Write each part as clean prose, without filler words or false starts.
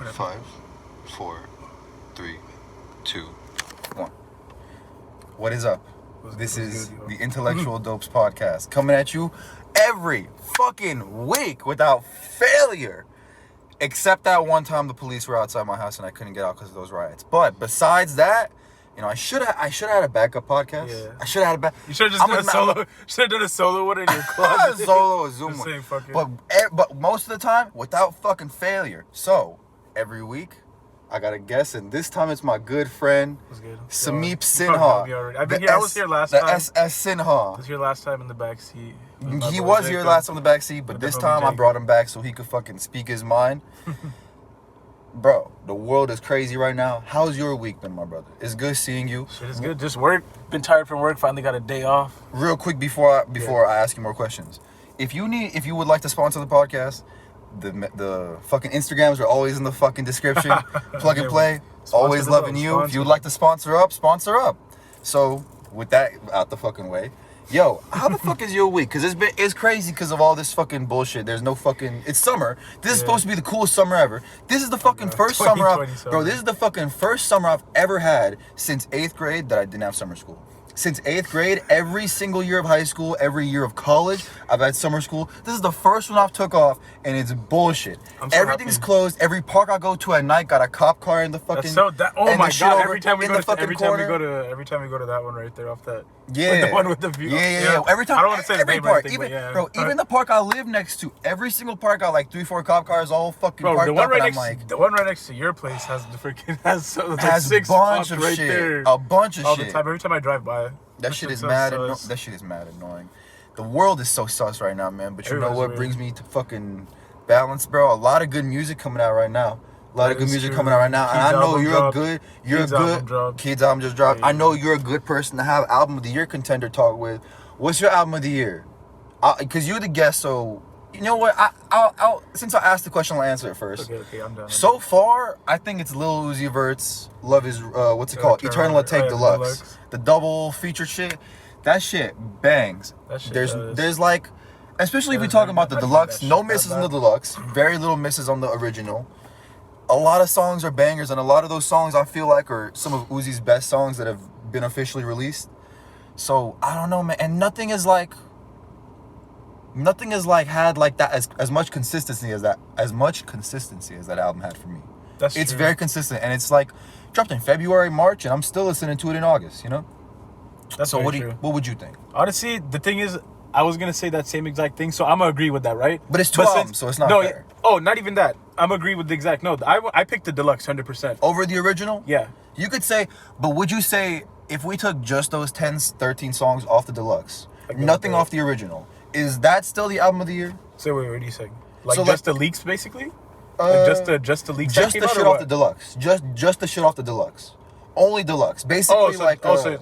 Whatever. 5, 4, 3, 2, 1. What is up? This is the Intellectual Dopes Podcast, coming at you every fucking week without failure. Except that one time the police were outside my house and I couldn't get out because of those riots. But besides that, you know, I should have had a backup podcast. Yeah. I should have had a backup. You should have just done a solo. Should have done a solo one in your closet. Solo or Zoom one. But most of the time, without fucking failure. So every week, I got a guest, and this time it's my good friend, Sameep Sinha. I was here last time. The SS Sinha. I was here last time in the back seat. He was here last time in the back seat, but this time I brought him back so he could fucking speak his mind. Bro, the world is crazy right now. How's your week been, my brother? It's good seeing you. Shit is good. Just work. Been tired from work. Finally got a day off. Real quick before I ask you more questions, if you would like to sponsor the podcast, the fucking Instagrams are always in the fucking description. Plug and play. Always loving you. If you would like to sponsor up. So with that out the fucking way, yo, how the fuck is your week? Because it's crazy because of all this fucking bullshit. There's no fucking... It's summer. This is supposed to be the coolest summer ever. This is the fucking first summer Bro, this is the fucking first summer I've ever had since 8th grade that I didn't have summer school. Since 8th grade, every single year of high school, every year of college, I've had summer school. This is the first one I've took off, and it's bullshit. Everything's closed. Every park I go to at night got a cop car in the fucking... oh my god! Every time we go to that one right there off that. Yeah. The one with the view. Yeah. Every time. I don't want to say every the name park, or anything, even the park I live next to, every single park got like 3-4 cop cars all fucking parked the one up, right and next, the one right next to your place has the freaking has 6 bunch of right shit. there. A bunch of all shit. The time. Every time I drive by. That shit is mad annoying. The world is so sus right now, man. But you know what brings me to fucking balance, bro? A lot of good music coming out right now. And I know Kids album just dropped. I know you're a good person to have album of the year contender talk with. What's your album of the year? Because you're the guest, so you know what? I'll since I asked the question, I'll answer it first. Okay, I'm done. So far, I think it's Lil Uzi Vert's Love Is what's it called? Eternal Take Deluxe. The double feature shit. That shit bangs. There's like, especially if we talking about the deluxe, no misses on the deluxe, very little misses on the original. A lot of songs are bangers, and a lot of those songs I feel like are some of Uzi's best songs that have been officially released. So I don't know, man, and nothing is like had like that as much consistency as that album had for me. It's very consistent, and it's like dropped in February, March, and I'm still listening to it in August, you know? So what would you think? Honestly, the thing is, I was gonna say that same exact thing, so I'm gonna agree with that, right? But it's 2 albums, so it's not fair. Not even that. I'm agree with the exact. No, I picked the deluxe 100%. Over the original? Yeah. You could say, but would you say if we took just those 13 songs off the deluxe, nothing off the original, is that still the album of the year? So wait, what are you saying? The leaks, basically? Just the leaks. Just the shit off the deluxe. Just the shit off the deluxe. Only deluxe. Basically,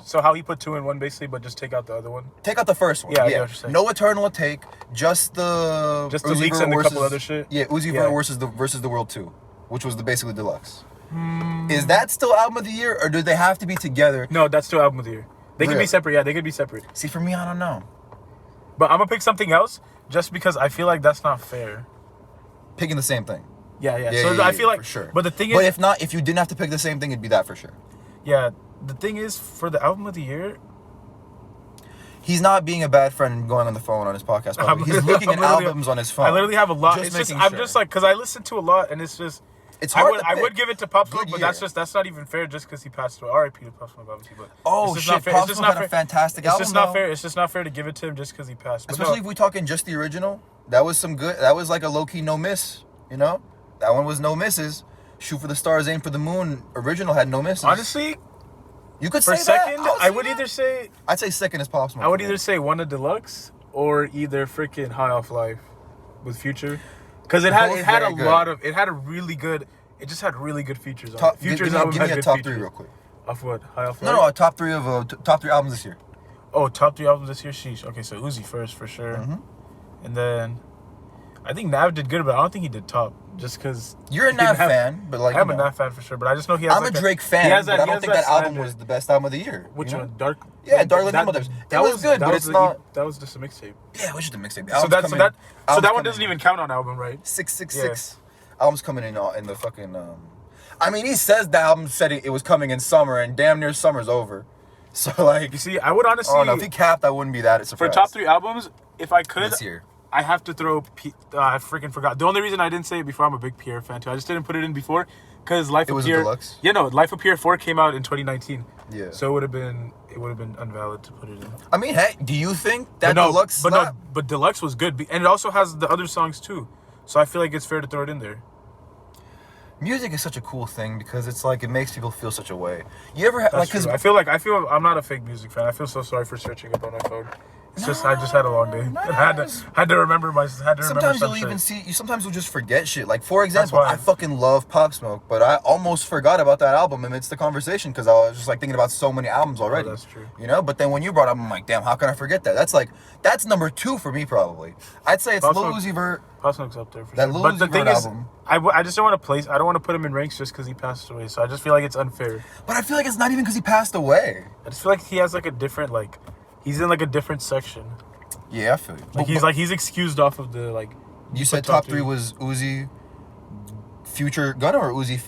so how he put 2 in 1, basically, but just take out the other one? Take out the first one. Yeah. I get what you're saying. No Eternal Take, just the leaks and a couple other shit? Yeah, Uzi Vert versus the World 2, which was basically deluxe. Is that still album of the year, or do they have to be together? No, that's still album of the year. They could be separate. Yeah, they could be separate. See, for me, I don't know. But I'm going to pick something else just because I feel like that's not fair. Picking the same thing. Yeah. I feel like... For sure. But the thing is... But if you didn't have to pick the same thing, it'd be that for sure. Yeah, the thing is, for the album of the year... He's not being a bad friend and going on the phone on his podcast. He's looking at albums on his phone. I literally have a lot. I'm just like... Because I listen to a lot, and it's just... It's hard I would give it to Pop Smoke, but that's not even fair just because he passed away. R.I.P. to Pop Smoke, obviously. But Pop Smoke had a fantastic album. It's just not fair. It's just not fair to give it to him just because he passed. Especially if we talking just the original. That was some good. That was like a low key no miss. You know, that one was no misses. Shoot for the stars, aim for the moon. Original had no misses. Honestly, you could for say second, that. I would either say. I'd say second is Pop Smoke. I would either say one of Deluxe or either freaking High Off Life with Future, because it had a really good. It just had really good features on it. Give me a top 3 real quick. Of what? High Off Life? No, top 3 albums this year. Oh, top 3 albums this year? Sheesh. Okay, so Uzi first, for sure. Mm-hmm. And then, I think Nav did good, but I don't think he did top. Just because... You're a Nav fan, but like... I'm a Nav fan for sure, but I just know he has... I'm a Drake fan, but I don't think that album was the best album of the year. Which one? Dark? Yeah, Dark Living Mothers. It was good, but it's not... That was just a mixtape. Yeah, it was just a mixtape. So that one doesn't even count on album, right? 666. album's coming in the fucking. I mean, he says the album said it was coming in summer, and damn near summer's over. So like, you see, I would honestly. Oh no, if he capped, I wouldn't be that surprised. For top 3 albums, if I could, this year, I have to throw. I freaking forgot. The only reason I didn't say it before, I'm a big Pierre fan too. I just didn't put it in before because Life of Pierre. Deluxe? Yeah, no, Life of Pierre 4 came out in 2019. Yeah. So it would have been invalid to put it in. I mean, hey, do you think that Deluxe? But Deluxe was good, and it also has the other songs too. So I feel like it's fair to throw it in there. Music is such a cool thing because it's like it makes people feel such a way. You ever like? Because I feel I'm not a fake music fan. I feel so sorry for searching up on my phone. It's just I just had a long day. And had to remember Sometimes you'll even sometimes you'll just forget shit. Like for example, I fucking love Pop Smoke, but I almost forgot about that album amidst the conversation because I was just like thinking about so many albums already. Oh, that's true. You know, but then when you brought up, I'm like, damn, how can I forget that? That's number 2 for me probably. I'd say it's Lil Uzi Vert. Pop Smoke's up there for that sure. Lil Uzi Vert album. I just don't want to I don't want to put him in ranks just because he passed away. So I just feel like it's unfair. But I feel like it's not even because he passed away. I just feel like he has like a different he's in like a different section. Yeah, I feel you. He's excused off of the like. You said top 3 was Uzi, Future, Gunna, or Uzi,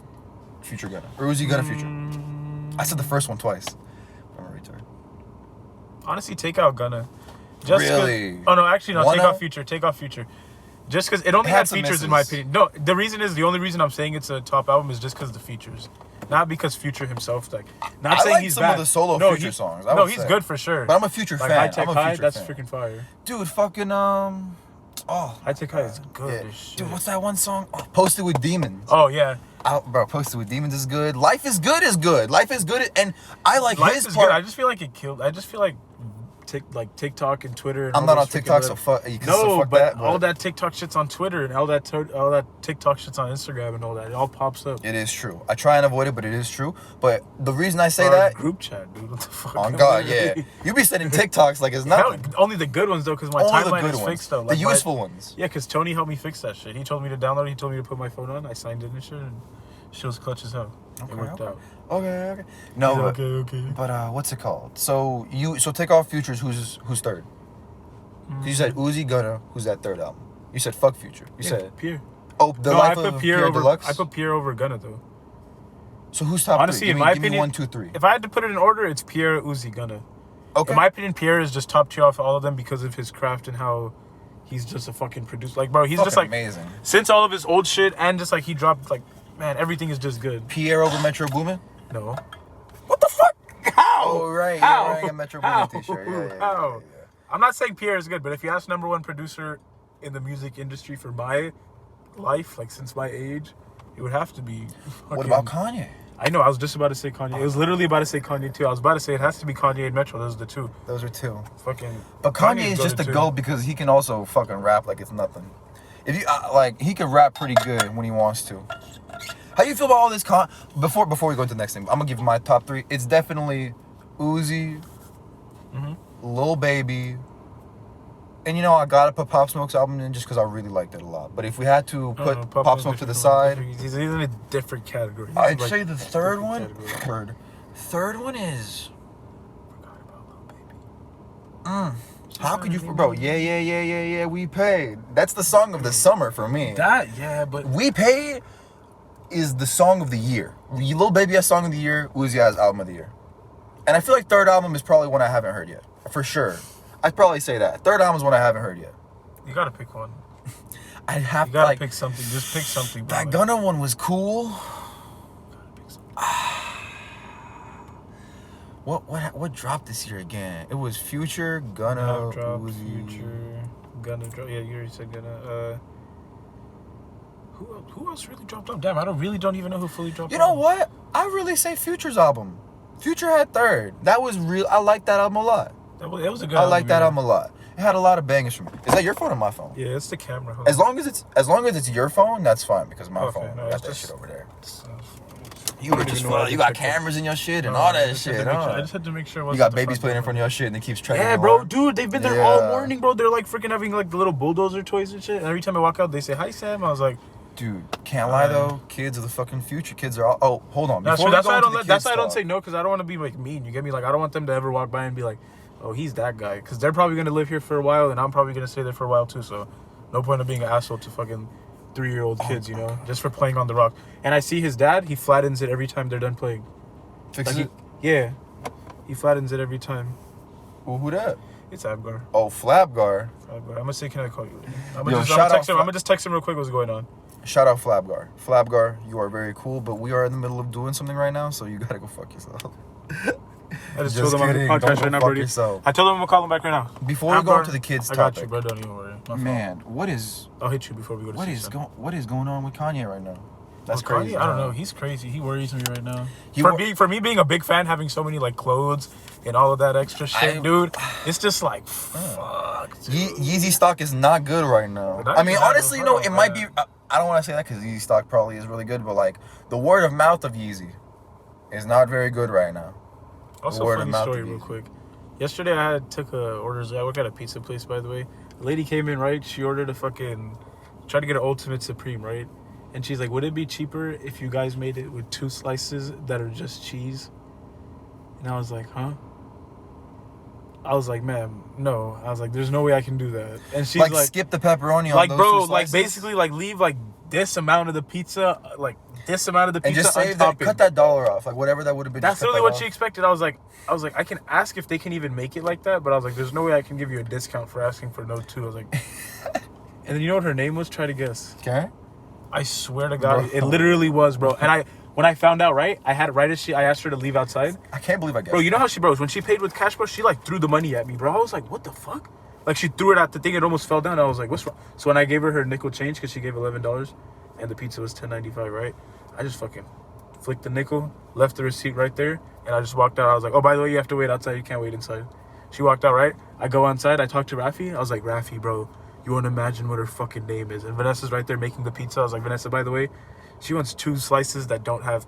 Future, Gunna, or Uzi, Gunna, Future. I said the first one twice. I'm a retard. Honestly, take out Gunna. Really? Oh no, actually no. Take off Future. Take off Future. Just because it only had features, in my opinion. No, the only reason I'm saying it's a top album is just because of the features, not because Future himself. Not saying he's bad. Some of the solo Future songs. He's good for sure. But I'm a Future fan. High Tech I'm a High, Future that's fan. freaking fire. Dude, fucking High Tech High is good. Yeah. As shit. Dude, what's that one song? Posted with Demons. Oh yeah. Bro, Posted with Demons is good. Life is good is good. Life is good, and I like Life his is part. Good. I just feel like it killed. I just feel like TikTok and Twitter. And I'm not on TikTok, so fuck. But all that TikTok shit's on Twitter and all that TikTok shit's on Instagram and all that. It all pops up. It is true. I try and avoid it, but it is true. But the reason I say that group chat, dude. What the fuck? Oh God, yeah. You be sending TikToks like it's nothing. Only the good ones though, because my timeline is fixed though. The useful ones. Yeah, because Tony helped me fix that shit. He told me to download it. He told me to put my phone on. I signed in and shit, and shit was clutch as hell. It worked out. Okay. No, okay. But what's it called? So take off Futures. Who's third? You said Uzi, Gunna. Who's that third album? You said fuck Future. You said Pierre. Oh, I put Pierre over Deluxe. I put Pierre over Gunna though. So who's top 3? Honestly, in my opinion, give me 1, 2, 3. If I had to put it in order, it's Pierre, Uzi, Gunna. Okay. In my opinion, Pierre is just top 2 off all of them because of his craft and how he's just a fucking producer. Like, bro, he's fucking just like amazing. Since all of his old shit and just like he dropped man, everything is just good. Pierre over Metro Boomin? No. What the fuck? How? Oh right, How? you're wearing a Metro Boomin t-shirt. Yeah. I'm not saying Pierre is good, but if you ask number 1 producer in the music industry for my life, like since my age, it would have to be. What about Kanye? I know. I was just about to say Kanye. It was literally about to say Kanye too. I was about to say it has to be Kanye and Metro. Those are the 2. Those are 2. Fucking. But Kanye is just a GOAT because he can also fucking rap like it's nothing. If you he can rap pretty good when he wants to. How you feel about all this before we go to the next thing? I'm gonna give you my top 3. It's definitely Uzi, Lil Baby, and I gotta put Pop Smoke's album in just because I really liked it a lot. But if we had to put Pop Smoke to the side, he's in a different category. I'd say the third one. Third one is. Forgot about Lil Baby. How could you, bro? Yeah. We Paid. That's the song of the summer for me. But We Paid is the song of the year. Lil Baby has song of the year. Uzi has album of the year. And I feel like third album is probably one I haven't heard yet. For sure. I'd probably say that. Third album is one I haven't heard yet. You gotta pick one. I'd have to. You gotta pick something. Just pick something. Bro. That Gunna one was cool. You gotta pick something. What dropped this year again? It was Future, Gunna, Uzi. Future, Gunna dropped. Yeah, you already said Gunna. Who else really dropped off? Damn, I don't even know who fully dropped off. You know what? I really say Future's album. Future had third. That was real. I like that album a lot. It was a good album. I like that album a lot. It had a lot of bangers from me. Is that your phone or my phone? Yeah, it's the camera. As long as it's your phone, that's fine because my phone got that shit over there. You were just fun. You got cameras in your shit and all that shit. I just had to make sure. You got babies playing in front of your shit and it keeps tracking. Yeah, bro, dude, they've been there all morning, bro. They're like freaking having like the little bulldozer toys and shit. And every time I walk out, they say hi, Sam. I was like. Dude, can't lie though. Kids are the fucking future. Kids are all. Oh, hold on. That's why I don't say no because I don't want to be like mean. You get me? Like I don't want them to ever walk by and be like, "Oh, he's that guy," because they're probably gonna live here for a while and I'm probably gonna stay there for a while too. So, no point of being an asshole to fucking 3-year-old kids, you know, just for playing on the rock. And I see his dad, he flattens it every time they're done playing. Fixes it? Yeah. He flattens it every time. Well, who that? It's Abgar. Oh, Flabgar. I'm gonna say, can I call you? I'm Yo, gonna just text him real quick what's going on. Shout out Flabgar. Flabgar, you are very cool, but we are in the middle of doing something right now, so you gotta go fuck yourself. I just told him I'm on the podcast right now, Brody. I told him I'm gonna call him back right now. Before we go into the kids' topic, I got you, bro. Don't even worry. Man, what is? I'll hit you before we go to what is going on with Kanye right now? That's crazy. Kanye, I don't know. He's crazy. He worries me right now. For me being a big fan, having so many like clothes and all of that extra shit, dude, it's just like fuck. Yeezy stock is not good right now. I mean, honestly, you know, it might be. I don't want to say that because Yeezy stock probably is really good, but like the word of mouth of Yeezy is not very good right now. Also, funny story real quick. Yesterday I took orders. I work at a pizza place, by the way. A lady came in, right? She ordered tried to get an Ultimate Supreme, right? And she's like, would it be cheaper if you guys made it with 2 slices that are just cheese? And I was like, huh? I was like, ma'am, no. I was like, there's no way I can do that. And she's like skip the pepperoni on like, those bro, 2 slices? like basically like leave like this amount of the pizza, and just save that, cut that dollar off, like whatever that would have been. That's literally what she expected. I was like, I can ask if they can even make it like that, but I was like, there's no way I can give you a discount for asking for no 2. I was like, and then you know what her name was? Try to guess. Karen? I swear to God, it literally was, bro. And when I found out, right, I asked her to leave outside. I can't believe I guessed. Bro, you know how when she paid with cash, bro, she like threw the money at me, bro. I was like, what the fuck? Like she threw it at the thing, it almost fell down. I was like, what's wrong? So when I gave her nickel change, because she gave $11, and the pizza was $10.95, right? I just fucking flicked the nickel, left the receipt right there, and I just walked out. I was like, oh, by the way, you have to wait outside. You can't wait inside. She walked out, right? I go outside. I talked to Rafi. I was like, Rafi, bro, you won't imagine what her fucking name is. And Vanessa's right there making the pizza. I was like, Vanessa, by the way, she wants 2 slices that don't have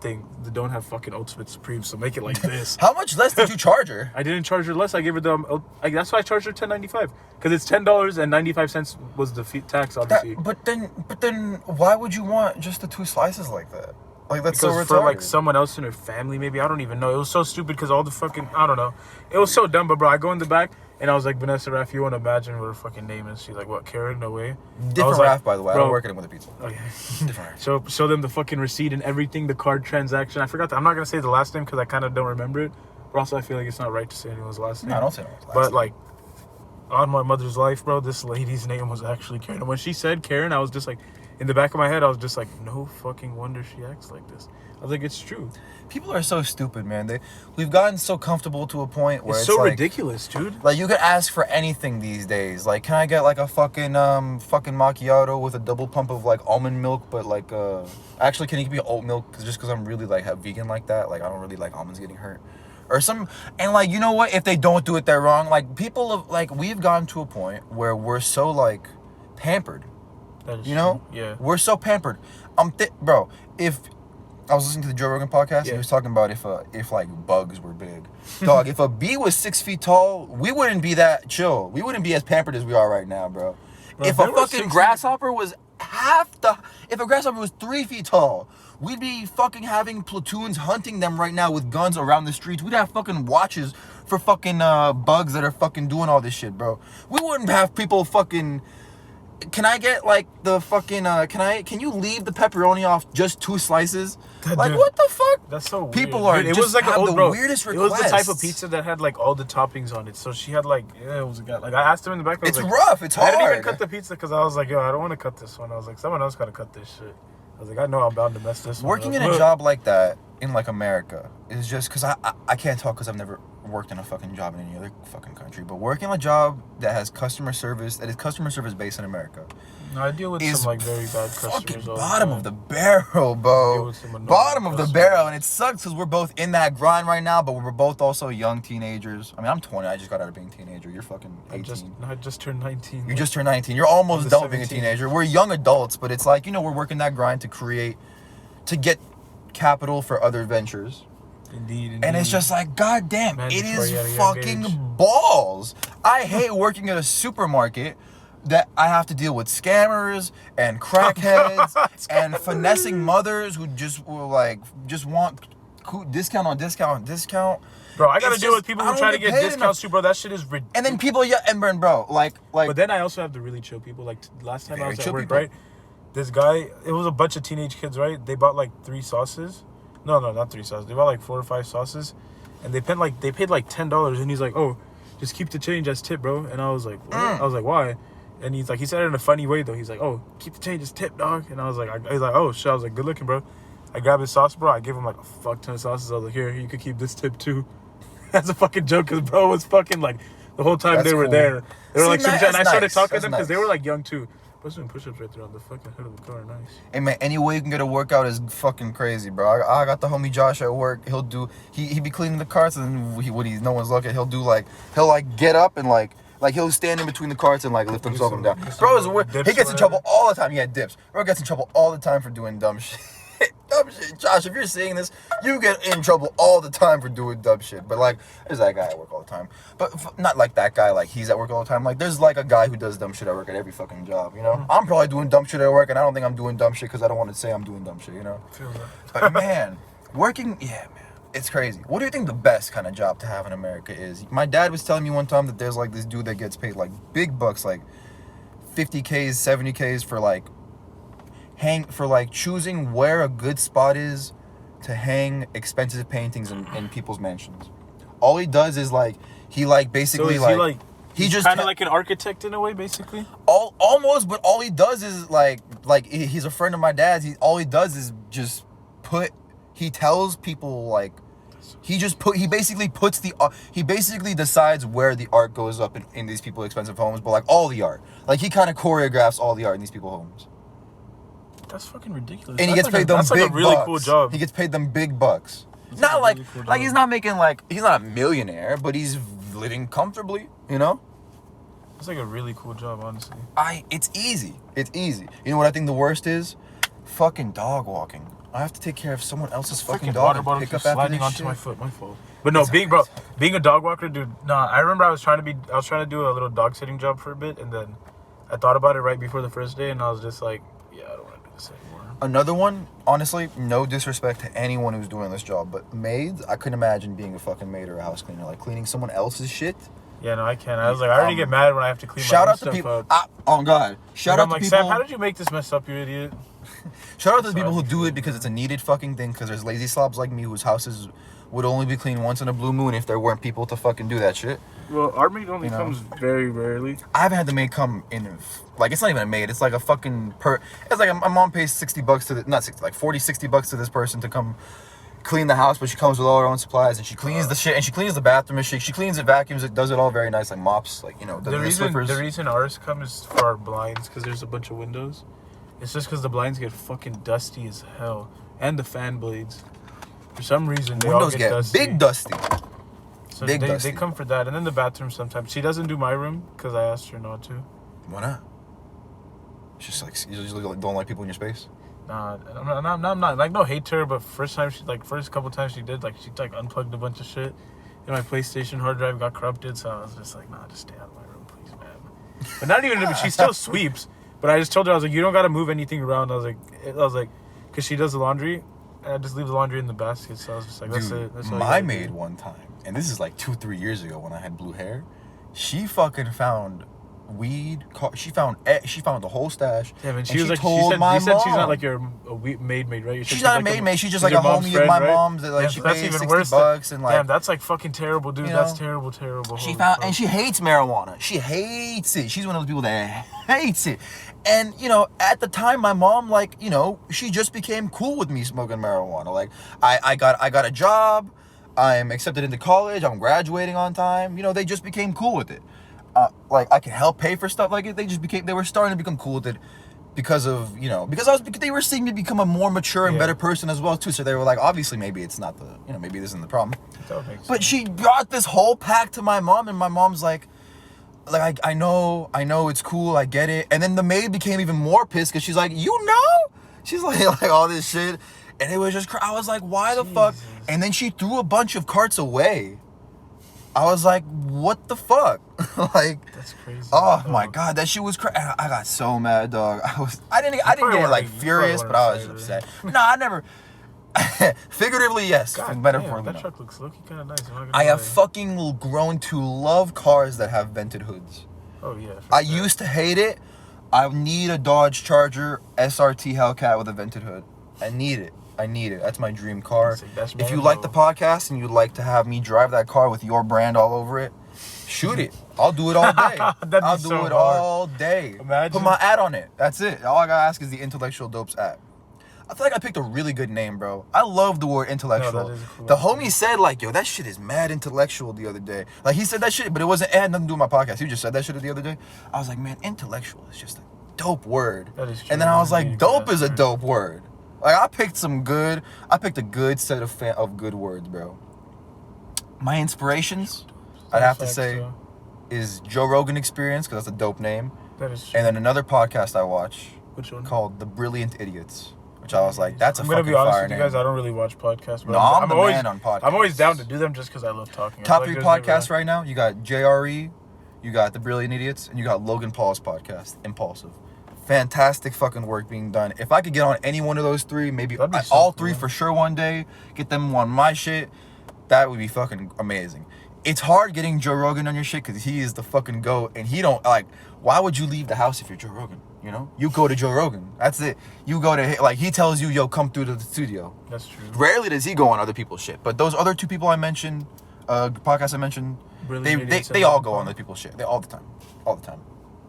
fucking Ultimate Supreme, so make it like this. How much less did you charge her? I didn't charge her less. I gave her that's why I charged her $10.95, because it's $10.95 was the tax, obviously. But then why would you want just the 2 slices like that? Like that's because so retarded. For like someone else in her family, maybe. I don't even know. It was so stupid because all the fucking, I don't know. It was so dumb, but bro, I go in the back and I was like, Vanessa, Raph, you won't imagine what her fucking name is. She's like, what, Karen? No way. Different Raph, by the way. I don't work anymore with the pizza. Okay. Different Raph. Show them the fucking receipt and everything, the card transaction. I forgot that. I'm not going to say the last name because I kind of don't remember it. But also, I feel like it's not right to say anyone's last name. No, don't say anyone's last name. But like, on my mother's life, bro, this lady's name was actually Karen. And when she said Karen, I was just like, in the back of my head, I was just like, no fucking wonder she acts like this. I was like, it's true. People are so stupid, man. We've gotten so comfortable to a point where it's so like, ridiculous, dude. Like you can ask for anything these days. Like, can I get like a fucking macchiato with a double pump of like almond milk, but like actually can it be oat milk? Just because I'm really like vegan like that. Like I don't really like almonds getting hurt. Or and like, you know what? If they don't do it, they're wrong. Like we've gotten to a point where we're so like pampered. You know? Yeah. We're so pampered. Bro, if I was listening to the Joe Rogan podcast, and he was talking about if like bugs were big. Dog, if a bee was 6 feet tall, we wouldn't be that chill. We wouldn't be as pampered as we are right now, bro. If a fucking grasshopper was if a grasshopper was 3 feet tall, we'd be fucking having platoons hunting them right now with guns around the streets. We'd have fucking watches for fucking bugs that are fucking doing all this shit, bro. We wouldn't have people fucking... Can I get like the fucking can you leave the pepperoni off just 2 slices? Like what the fuck? That's so weird. People are it was like the weirdest requests. It was the type of pizza that had like all the toppings on it. So she had like it was like I asked him in the back. It's like, rough. It's hard. I didn't even cut the pizza because I was like, yo, I don't want to cut this one. I was like, someone else got to cut this shit. I was like, I know I'm bound to mess this one Working in a job like that in like America is just because I can't talk because I've never worked in a fucking job in any other fucking country, but working a job that has customer service based in America. No, I deal with some like very bad customers. Bottom of the barrel, bro. Bottom of the barrel, and it sucks because we're both in that grind right now, but we're both also young teenagers. I mean, I'm 20. I just got out of being a teenager. You're fucking 18. I just turned 19. You just turned 19. You're almost done with being a teenager. We're young adults, but it's like, you know, we're working that grind to get capital for other ventures. Indeed. And it's just like, goddamn, it is fucking balls. I hate working at a supermarket that I have to deal with scammers and crackheads and finessing mothers who just want discount on discount. Bro, I gotta deal with people who try to get discounts too, bro. That shit is ridiculous. And then people, bro, like. But then I also have the really chill people. Like last time I was at work, right? this guy, it was a bunch of teenage kids, right? They bought like 3 sauces. No, not 3 sauces. They bought like 4 or 5 sauces, and they paid like $10. And he's like, "Oh, just keep the change as tip, bro." And I was like, "What?" I was like, "Why?" And he's like, he said it in a funny way though. He's like, "Oh, keep the change as tip, dog." And I was like, he's like, "Oh shit." I was like, "Good looking, bro." I grabbed his sauce, bro. I gave him like a fuck ton of sauces. I was like, "Here, you could keep this tip too." That's a fucking joke, cause bro was fucking like the whole time they were there. They were like, and I started talking to them because they were like young too. I was doing push-ups right there on the fucking hood of the car. Nice. Hey man, any way you can get a workout is fucking crazy, bro. I got the homie Josh at work. He'll do he be cleaning the carts, and no one's looking. He'll get up and like he'll stand in between the carts and like lift himself down. Bro, he gets in trouble all the time. Yeah, dips. Bro gets in trouble all the time for doing dumb shit. Dumb shit. Josh, if you're seeing this, you get in trouble all the time for doing dumb shit. But like, there's that guy at work all the time. But not like that guy, like he's at work all the time. Like, there's like a guy who does dumb shit at work at every fucking job, you know? Mm-hmm. I'm probably doing dumb shit at work, and I don't think I'm doing dumb shit because I don't want to say I'm doing dumb shit, you know? Feel that. But man, working, yeah, man, it's crazy. What do you think the best kind of job to have in America is? My dad was telling me one time that there's like this dude that gets paid like big bucks, like 50Ks, 70Ks for like choosing where a good spot is to hang expensive paintings in people's mansions. All he does is like he like basically so he's just kind of like an architect in a way, basically. Almost, but all he does is like he's a friend of my dad's. All he does is just he tells people like he basically decides where the art goes up in these people's expensive homes, but like all the art, like he kind of choreographs all the art in these people's homes. That's fucking ridiculous. And he gets paid them big bucks. That's like a really cool job. He gets paid them big bucks. Not like really cool he's not making he's not a millionaire, but he's living comfortably, you know? It's like a really cool job, honestly. It's easy. It's easy. You know what I think the worst is? Fucking dog walking. I have to take care of someone else's fucking dog and pick up after this onto shit. My foot, my fault. But no, being a dog walker, dude. Nah, I remember I was trying to do a little dog sitting job for a bit, and then I thought about it right before the first day, and I was just like, yeah, I don't want to do this anymore. Another one, honestly, no disrespect to anyone who's doing this job, but maids, I couldn't imagine being a fucking maid or a house cleaner, like cleaning someone else's shit. Yeah, no, I can't. I was like, I already get mad when I have to clean shout my out own to stuff people. up. Oh God! Shout out to people. Sam, how did you make this mess up, you idiot? Shout out to the people who do it because it's a needed fucking thing. Because there's lazy slobs like me whose houses would only be cleaned once in a blue moon if there weren't people to fucking do that shit. Well, our maid only comes very rarely. I haven't had the maid come in. Like, it's not even a maid. It's like a fucking It's like my mom pays $60 to not 60, like $40-$60 to this person to come clean the house, but she comes with all her own supplies and she cleans the shit and she cleans the bathroom and she cleans it, vacuums it, does it all very nice, like mops, like, you know, the reason ours come is for our blinds, because there's a bunch of windows. It's just because the blinds get fucking dusty as hell, and the fan blades. For some reason, they all get dusty. Big dusty. So they come for that, and then the bathroom sometimes. She doesn't do my room because I asked her not to. Why not? She's just like, you just don't like people in your space. Nah, I'm not like, no hate to her, but first couple times she did, like, she like unplugged a bunch of shit, and my PlayStation hard drive got corrupted, so I was just like, nah, just stay out of my room, please, man. But not even, she still sweeps, but I just told her, I was like, you don't gotta move anything around. I was like, because she does the laundry, and I just leave the laundry in the basket, so I was just like, that's it. That's all my maid one time, and this is like 2-3 years ago when I had blue hair, she fucking found weed. She found the whole stash. Yeah, man. She was like, you said she's not like your maid, right? She's not a maid. She's just like a homie of my mom's that like she pays $60 and like. Damn, that's like fucking terrible, dude. That's terrible. She found and she hates marijuana. She hates it. She's one of those people that hates it. And you know, at the time, my mom, like, you know, she just became cool with me smoking marijuana. Like, I got a job. I'm accepted into college. I'm graduating on time. You know, they just became cool with it. Like, I can help pay for stuff like it. They were starting to become cool with it because of, you know, because they were seeing me become a more mature and better person as well too. So they were like, obviously, maybe it's not maybe this isn't the problem. But she brought this whole pack to my mom, and my mom's like I know it's cool, I get it. And then the maid became even more pissed because she's like, you know, she's like all this shit, and it was just I was like, why the fuck? And then she threw a bunch of carts away. I was like, what the fuck? Like, that's crazy. Oh my god, that shit was crazy. I got so mad, dog. I didn't get like furious, but I was upset. No, I never. Figuratively, yes. Metaphorically, that truck looks looking kind of nice. I have fucking grown to love cars that have vented hoods. Oh yeah. I used to hate it. I need a Dodge Charger SRT Hellcat with a vented hood. I need it. That's my dream car. If you like the podcast and you'd like to have me drive that car with your brand all over it, shoot it. I'll do it all day. I'll do it all day. Imagine. Put my ad on it. That's it. All I gotta ask is the Intellectual Dopes ad. I feel like I picked a really good name, bro. I love the word intellectual. No, that is cool. The homie said, like, yo, that shit is mad intellectual the other day. Like, he said that shit, but it had nothing to do with my podcast. He just said that shit the other day. I was like, man, intellectual is just a dope word. That is true. And then I was like, dope is a dope word. Like, I picked a good set of good words, bro. My inspirations, I'd have to say, is Joe Rogan Experience, because that's a dope name. That is true. And then another podcast I watch. Which one? Called The Brilliant Idiots. Which I was like, that's a fucking fire name. I'm gonna be honest with you guys, I don't really watch podcasts. No, I'm the man on podcasts. I'm always down to do them just because I love talking. Top 3 podcasts right now, you got JRE, you got The Brilliant Idiots, and you got Logan Paul's podcast, Impulsive. Fantastic fucking work being done. If I could get on any one of those 3, maybe all 3 for sure one day, get them on my shit, that would be fucking amazing. It's hard getting Joe Rogan on your shit because he is the fucking GOAT, and he don't, like, why would you leave the house if you're Joe Rogan? You know, you go to Joe Rogan. That's it. You go to, like, he tells you, yo, come through to the studio. That's true. Rarely does he go on other people's shit. But those other 2 people I mentioned, podcasts I mentioned, they all go on other people's shit. They all the time. All the time.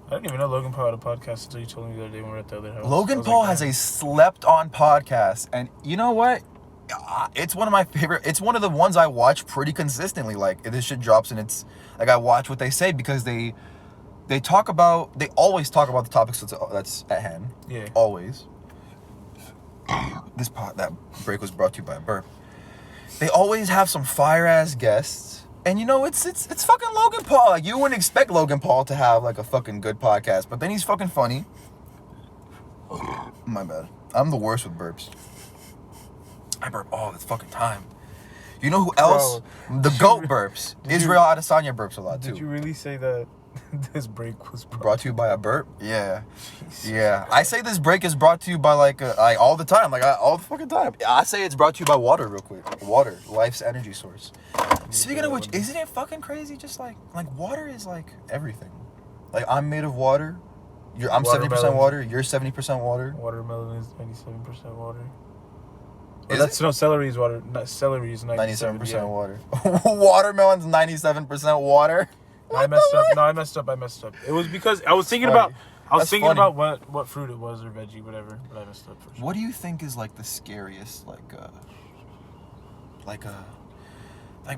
I didn't even know Logan Paul had a podcast until you told me the other day when we were at the other house. Logan Paul has a slept-on podcast. And you know what? It's one of my favorite. It's one of the ones I watch pretty consistently. Like, this shit drops and it's, like, I watch what they say because they always talk about the topics that's at hand. Yeah. Always. That break was brought to you by a burp. They always have some fire ass guests. And you know, it's fucking Logan Paul. Like, you wouldn't expect Logan Paul to have like a fucking good podcast, but then he's fucking funny. My bad. I'm the worst with burps. I burp all the fucking time. You know who else? Bro, the GOAT burps. Israel Adesanya burps a lot too. Did you really say that this break was brought to you by a burp? Yeah. Jesus Yeah. Christ. I say this break is brought to you by like all the time. Like all the fucking time. I say it's brought to you by water real quick. Water. Life's energy source. Speaking of which, isn't it fucking crazy? Just like water is like everything. Like, I'm made of water. I'm 70% water. You're 70% water. Watermelon is 97% water. Celery is water. Celery is 97% water. Watermelon's 97% water. I messed up. I messed up. It was because I was thinking about what fruit it was or veggie, whatever. But I messed up for sure. What do you think is like the scariest,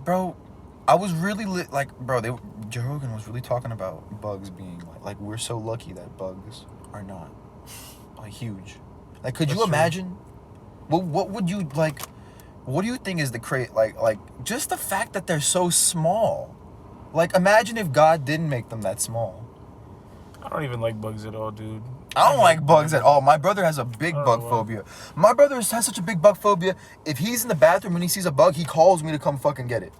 bro? I was really Joe Rogan was really talking about bugs being like we're so lucky that bugs are not like huge. Like, could you imagine? What would you like? What do you think is the like just the fact that they're so small? Like, imagine if God didn't make them that small. I don't even like bugs at all, dude. I don't like bugs at all. My brother has a big bug phobia. My brother has such a big bug phobia. If he's in the bathroom and he sees a bug, he calls me to come fucking get it.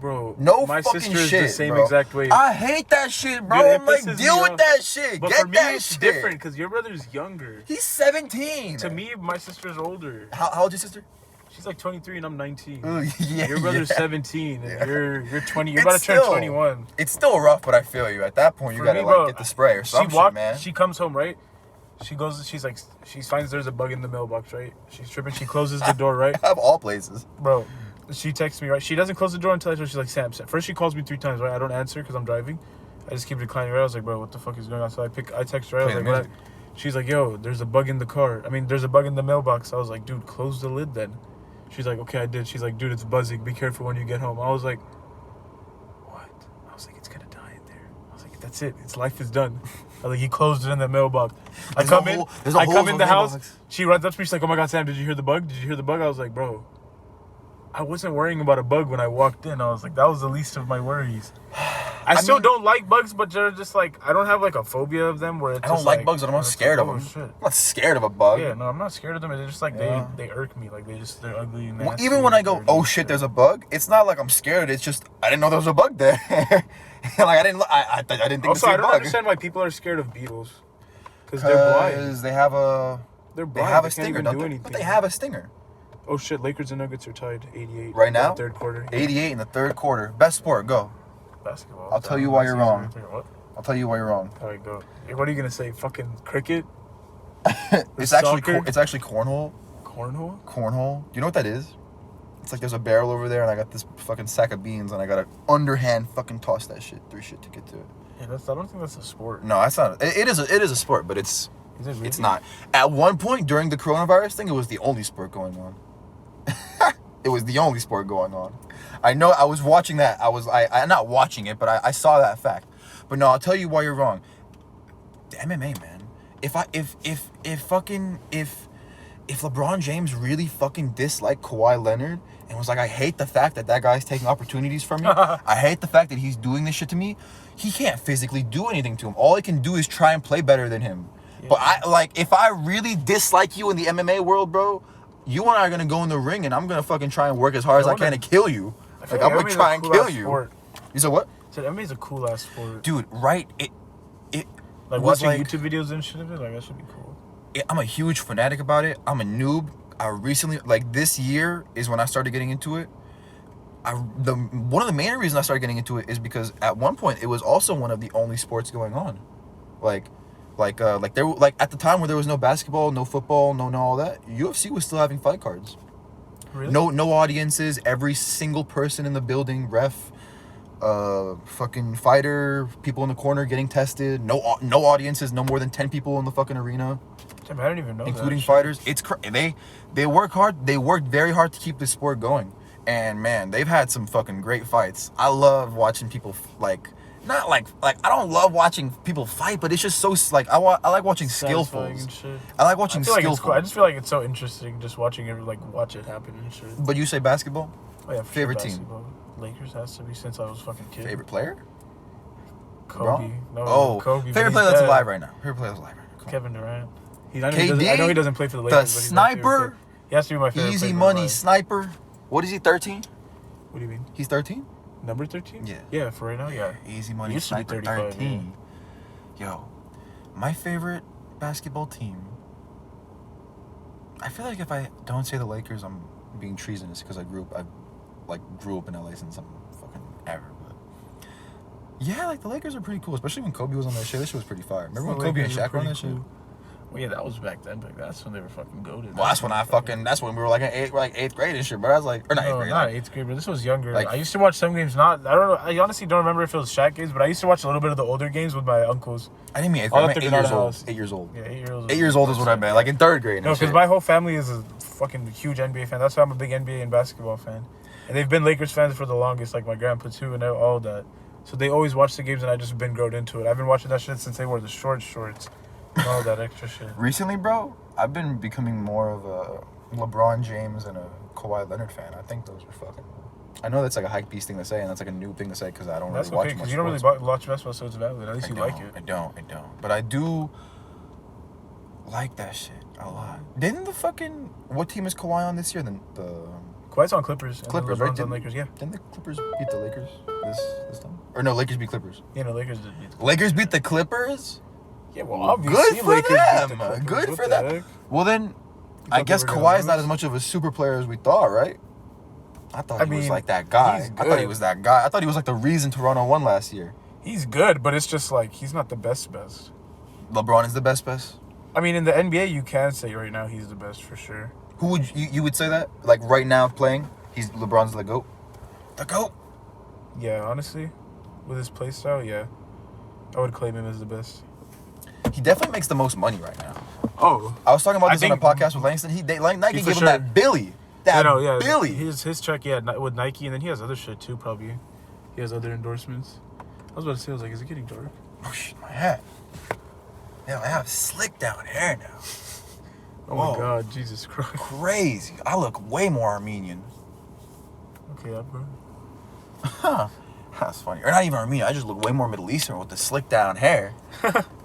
Bro, no my fucking sister is shit, the same bro. exact way. I hate that shit, bro. Dude, I'm like, deal with that shit. But Get for me, that it's shit. different because your brother's younger. He's 17. To me, my sister's older. How old is your sister? She's like 23 and I'm 19. Ooh, yeah, your brother's 17 and you're 20. You're about to turn 21. It's still rough, but I feel you. At that point, you gotta get the spray or some shit, man. She comes home, right? She finds there's a bug in the mailbox, right? She's tripping. She closes the door, right? Of all places. Bro, she texts me, right? She doesn't close the door until I tell her. She's like, Sam. First she calls me 3 times, right? I don't answer because I'm driving. I just keep declining, right? I was like, bro, what the fuck is going on? So I text her, right? I was like, she's like, yo, there's a bug in the car. There's a bug in the mailbox. I was like, dude, close the lid then. She's like, okay, I did. She's like, dude, it's buzzing. Be careful when you get home. I was like, what? I was like, it's gonna die in there. I was like, that's it. Its life is done. I was like, he closed it in the mailbox. I come in the house. She runs up to me. She's like, oh my God, Sam, did you hear the bug? Did you hear the bug? I was like, bro, I wasn't worrying about a bug when I walked in. I was like, that was the least of my worries. I still don't like bugs, but they're just like, I don't have like a phobia of them where it's I don't like bugs, but I'm not scared of them. Shit. I'm not scared of a bug. Yeah, no, I'm not scared of them. They're just like, they irk me. Like, they're ugly and nasty. Well, even when I go, oh shit, there's a bug, it's not like I'm scared. It's just, I didn't know there was a bug there. Like, I didn't think also, I don't bug. understand why people are scared of beetles. Because they're blind. Because they have a... They're blind. They have a can't stinger, even don't do they? anything. But they have a stinger. Oh shit, Lakers and Nuggets are tied 88. Right now? Third quarter. 88 in the third quarter. Best sport, go. Basketball. I'll tell you why you're wrong. What? I'll tell you why you're wrong. All right, go. Hey, what are you gonna say? Fucking cricket? It's actually cornhole. Cornhole? Cornhole. Do you know what that is? It's like there's a barrel over there, and I got this fucking sack of beans, and I gotta underhand fucking toss that shit through shit to get to it. Yeah, I don't think that's a sport. No, that's not. It is a sport, but it's Really? It's not. At one point during the coronavirus thing, it was the only sport going on. It was the only sport going on. I know. I was watching that. I'm not watching it, but I saw that fact. But no, I'll tell you why you're wrong. The MMA, man. If LeBron James really fucking disliked Kawhi Leonard and was like, I hate the fact that guy's taking opportunities from me. I hate the fact that he's doing this shit to me. He can't physically do anything to him. All he can do is try and play better than him. Yeah. But if I really dislike you in the MMA world, bro, you and I are gonna go in the ring and I'm gonna fucking try and work as hard as I can to kill you. Like, I'm gonna try and kill you. Sport. You said what? I said MMA's a cool ass sport. Dude, right? It like watching YouTube videos and shit of it, like that should be cool. I'm a huge fanatic about it. I'm a noob. I recently, this year is when I started getting into it. One of the main reasons I started getting into it is because at one point it was also one of the only sports going on. At the time where there was no basketball, no football, no all that, UFC was still having fight cards. Really? No audiences. Every single person in the building, ref, fucking fighter, people in the corner getting tested. No audiences. No more than 10 people in the fucking arena. Damn, I don't even know. Including fighters. It's they work hard. They worked very hard to keep this sport going. And man, they've had some fucking great fights. I love watching people I don't love watching people fight, but it's just so I like watching skillfuls. I like watching skillfuls. Cool. I just feel like it's so interesting just watching it, watch it happen and shit. But you say basketball? Oh yeah, favorite team. Lakers has to be since I was fucking kid. Favorite player? Kobe. Kobe. Favorite player that's alive right now. Kevin Durant. KD. I know he doesn't play for the Lakers. The sniper. He has to be my favorite. Easy money sniper. What is he? 13? What do you mean? He's 13. Number 13? Yeah. Yeah, for right now, yeah. Easy money used sniper. to be 35, 13. Yeah. Yo, my favorite basketball team. I feel like if I don't say the Lakers, I'm being treasonous because I grew up in LA since I'm fucking ever. But yeah, the Lakers are pretty cool, especially when Kobe was on that shit. This shit was pretty fire. Remember when Kobe and Shaq were on that shit? Well, yeah, that was back then. But that's when they were fucking goated. Well, that's when we were in eighth grade and shit, bro. I was like, or not eighth grade. Not eighth grade, but this was younger. I used to watch some games. I don't know. I honestly don't remember if it was Shaq games, but I used to watch a little bit of the older games with my uncles. I didn't mean eighth grade. I meant 8 years old. 8 years old. Yeah, 8 years old. 8 years old is what I meant. Like in third grade. No, because my whole family is a fucking huge NBA fan. That's why I'm a big NBA and basketball fan. And they've been Lakers fans for the longest, like my grandpa too, and all that. So they always watch the games, and I just been grown into it. I've been watching that shit since they wore the shorts. And all that extra shit. Recently, bro, I've been becoming more of a LeBron James and a Kawhi Leonard fan. I think those are fucking... I know that's like a hype beast thing to say, and that's like a new thing to say because I don't really watch much. Because you don't really watch basketball, so it's valid. At least you like it. I don't. But I do like that shit a lot. Didn't the fucking... What team is Kawhi on this year? The Kawhi's on Clippers. Clippers, and right? On Lakers, yeah. Didn't the Clippers beat the Lakers this time? Or no, Lakers beat Clippers. Yeah, no, Lakers did beat the Clippers. Lakers beat the Clippers? Yeah, well, obviously, good for them. Good for them. Well, then, I guess Kawhi is not as much of a super player as we thought, right? I thought he was like that guy. I thought he was that guy. I thought he was like the reason Toronto won last year. He's good, but it's just he's not the best. LeBron is the best? I mean, in the NBA, you can say right now he's the best for sure. Who would you would say that? Like right now playing, LeBron's the GOAT? The GOAT? Yeah, honestly, with his play style, yeah. I would claim him as the best. He definitely makes the most money right now. Oh. I was talking about this on a podcast with Langston. Nike gave him that Billy. Billy. His check, yeah, with Nike, and then he has other shit too, probably. He has other endorsements. I was about to say, is it getting dark? Oh, shit, my hat. Yeah, I have slick down hair now. Oh, my God, Jesus Christ. Crazy. I look way more Armenian. Okay, bro. Huh. That's funny. Or not even Armenian. I just look way more Middle Eastern with the slick down hair.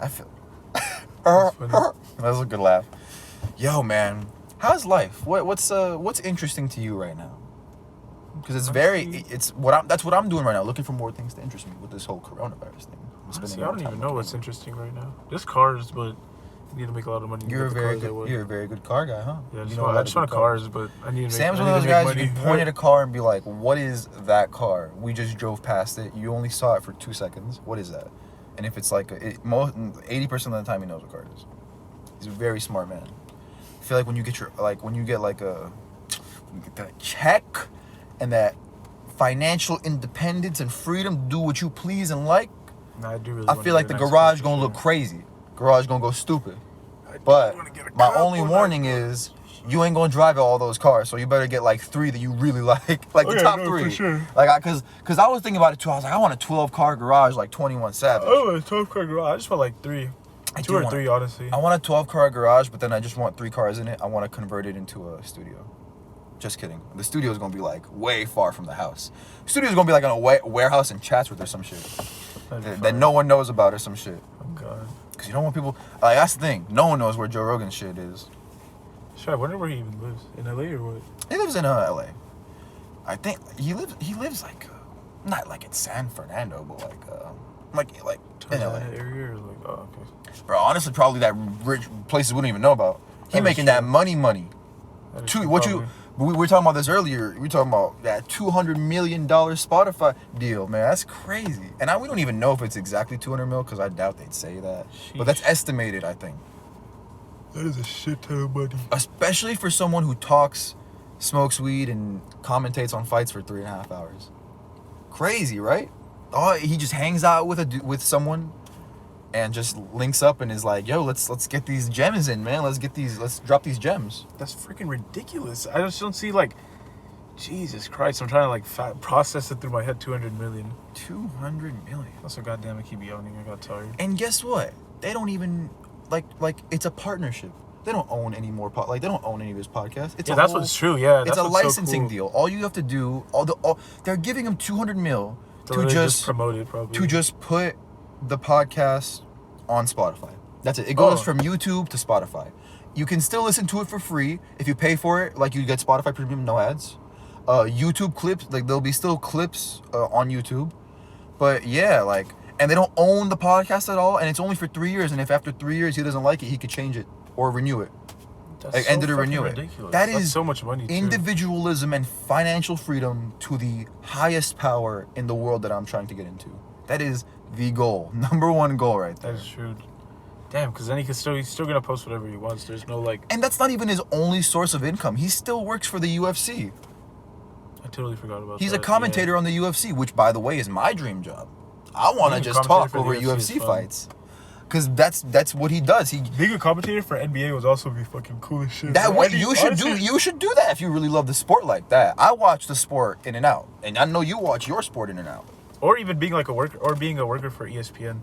I feel... That's a good laugh. Yo, man. How's life? What's interesting to you right now? Because that's what I'm doing right now, looking for more things to interest me with this whole coronavirus thing. Honestly, I don't even know what's interesting right now. Just cars, but you need to make a lot of money. You're a very good car guy, huh? Yeah, I just want cars, but I need to make Sam's one of those guys who can point at a car and be like, what is that car? We just drove past it. You only saw it for 2 seconds. What is that? And if it's like 80% of the time he knows what car it is. He's a very smart man. I feel like when you get that check and that financial independence and freedom to do what you please and like, Nah, I do really. I feel like the garage gonna look crazy. Garage gonna go stupid. But my only warning is you ain't gonna drive all those cars, so you better get like 3 that you really like the top 3. For sure. Like, cause I was thinking about it too. I was like, I want a 12-car garage like 21 Savage. Oh, a 12-car garage. I just want like 3. 2 or 3, honestly. I want a 12-car garage, but then I just want 3 cars in it. I want to convert it into a studio. Just kidding. The studio is gonna be like way far from the house. The studio is gonna be like in a warehouse in Chatsworth or some shit that no one knows about or some shit. Oh God. Cause you don't want people. Like, that's the thing. No one knows where Joe Rogan's shit is. Shit, I wonder where he even lives. In LA or what? He lives in LA. I think he lives like not like in San Fernando, but like in LA area or like, oh, okay. Bro, honestly, probably that rich places we don't even know about. He making that money. We were talking about this earlier. We were talking about that $200 million Spotify deal, man. That's crazy. And we don't even know if it's exactly 200 mil because I doubt they'd say that. Sheesh. But that's estimated, I think. That is a shit ton of money. Especially for someone who talks, smokes weed, and commentates on fights for 3.5 hours. Crazy, right? Oh, he just hangs out with someone and just links up and is like, yo, let's get these gems in, man. Let's drop these gems. That's freaking ridiculous. I just don't see, like, Jesus Christ. I'm trying to, like, process it through my head. 200 million. 200 million. Also, goddamn, I keep yawning. I got tired. And guess what? They don't even, like it's a partnership. They don't own any more, they don't own any of his podcasts. That's what's true, yeah. It's a licensing deal. All you have to do, they're giving him 200 mil to just promote it, probably. To just put the podcast on Spotify. That's it. It goes from YouTube to Spotify. You can still listen to it for free if you pay for it. Like, you get Spotify Premium, no ads. YouTube clips, like, there'll be still clips on YouTube. But yeah, like, and they don't own the podcast at all. And it's only for 3 years. And if after 3 years he doesn't like it, he could change it or renew it. That's end it or renew ridiculous. That's is so much money. Individualism and financial freedom to the highest power in the world that I'm trying to get into. That is the goal. Number 1 goal right there. That is true. Damn, because then he's still gonna post whatever he wants. There's no, like... And that's not even his only source of income. He still works for the UFC. I totally forgot about that. He's a commentator on the UFC, which, by the way, is my dream job. I want to just talk over UFC fights. Because that's what he does. Being a commentator for NBA would also be fucking cool as shit. You should do that if you really love the sport like that. I watch the sport in and out. And I know you watch your sport in and out. Or even being like a worker for ESPN.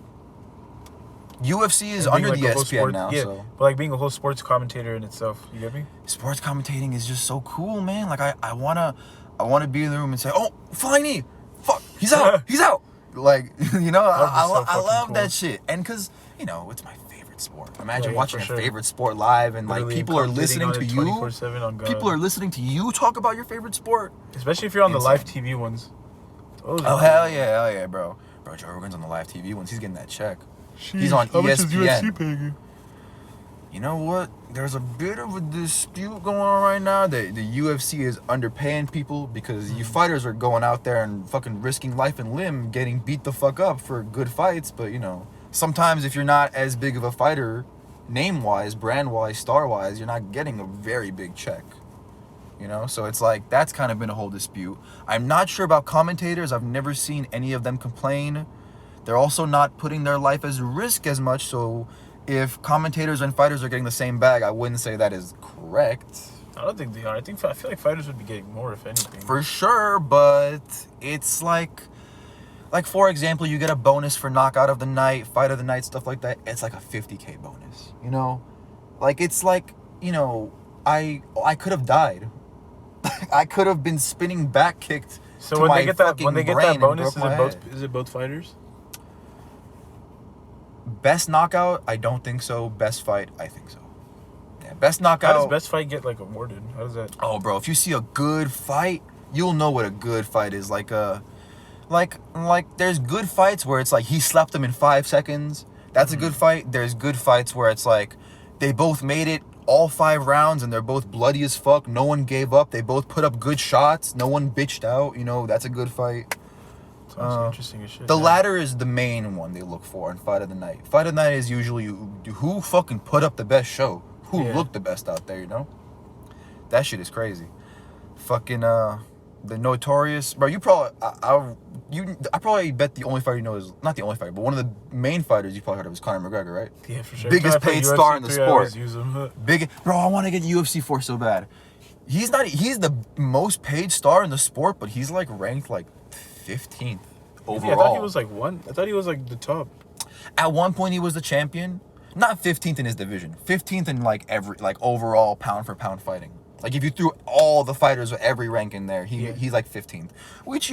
UFC is under the ESPN now, so. But like being a whole sports commentator in itself, you get me? Sports commentating is just so cool, man. Like I wanna be in the room and say, oh, flying knee, fuck, he's out, he's out. Like, you know, I love that shit. And cause, you know, it's my favorite sport. Imagine watching your favorite sport live and like people are listening to you. People are listening to you talk about your favorite sport. Especially if you're on the live TV ones. Oh hell yeah, bro. Bro, Joe Rogan's on the live TV ones. He's getting that check. He's on ESPN. How much is UFC paying you? You know what? There's a bit of a dispute going on right now that the UFC is underpaying people because you fighters are going out there and fucking risking life and limb getting beat the fuck up for good fights. But, you know, sometimes if you're not as big of a fighter, name-wise, brand-wise, star-wise, you're not getting a very big check. You know, so it's like that's kind of been a whole dispute. I'm not sure about commentators. I've never seen any of them complain. They're also not putting their life as risk as much. So if commentators and fighters are getting the same bag, I wouldn't say that is correct. I don't think they are. I feel like fighters would be getting more, if anything. For sure, but it's like for example, you get a bonus for knockout of the night, fight of the night, stuff like that. It's like a $50K bonus. You know, like it's like, you know, I could have died. I could have been spinning back kicked. So when they get that bonus, is it both fighters? Best knockout, I don't think so. Best fight, I think so. Yeah, best knockout. How does best fight get like awarded? How does that? Oh, bro, if you see a good fight, you'll know what a good fight is. Like there's good fights where it's like he slapped him in 5 seconds. That's a good fight. There's good fights where it's like they both made it all 5 rounds and they're both bloody as fuck. No one gave up. They both put up good shots. No one bitched out. You know, that's a good fight. It's honestly interesting as shit. The ladder is the main one they look for in Fight of the Night. Fight of the Night is usually who fucking put up the best show, who looked the best out there, you know? That shit is crazy. Fucking the Notorious, bro. You probably I probably bet the only fighter you know is not the only fighter, but one of the main fighters you probably heard of is Conor McGregor, right? Yeah, for sure. Biggest paid star in the sport. Big, bro. I want to get UFC 4 so bad. He's the most paid star in the sport, but he's like ranked like 15th overall. Yeah, I thought he was like one. I thought he was like the top. At one point, he was the champion. Not 15th in his division. 15th in like every overall pound for pound fighting. Like if you threw all the fighters with every rank in there, he's like 15th, which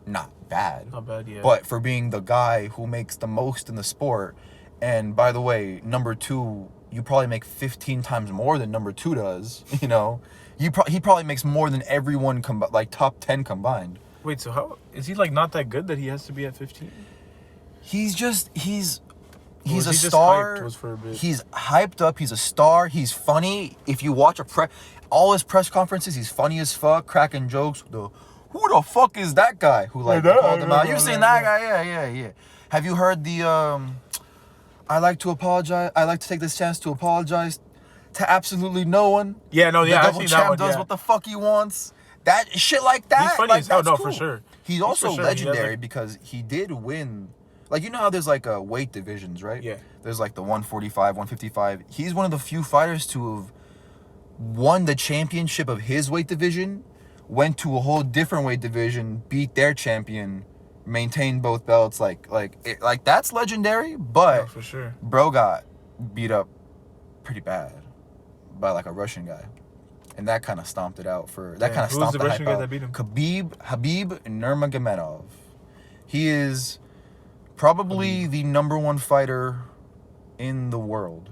not bad. Not bad, yeah. But for being the guy who makes the most in the sport, and by the way, number 2, you probably make 15 times more than number 2 does. He probably makes more than everyone like top 10 combined. Wait, so how is he like not that good that he has to be at 15? He's a just star. hyped for a bit? He's hyped up. He's a star. He's funny. If you watch all his press conferences, he's funny as fuck, cracking jokes. Who the fuck is that guy who like called him out? You've seen that guy? Yeah. Have you heard the I like to apologize. I like to take this chance to apologize to absolutely no one. Yeah, no, yeah, the I've double seen champ that one. does Yeah. what the fuck he wants. That shit like that. He's funny like, as hell. No, cool. for sure. He's also for sure. legendary because he did win. Like, how there's like weight divisions, right? Yeah. There's like the 145, 155. He's one of the few fighters to have won the championship of his weight division, went to a whole different weight division, beat their champion, maintained both belts. Like that's legendary. But for sure, bro got beat up pretty bad by like a Russian guy, and that kind of stomped it out for that. Kind of stomped the Russian guy that beat him? Habib Nurmagomedov. He is probably the number 1 fighter in the world.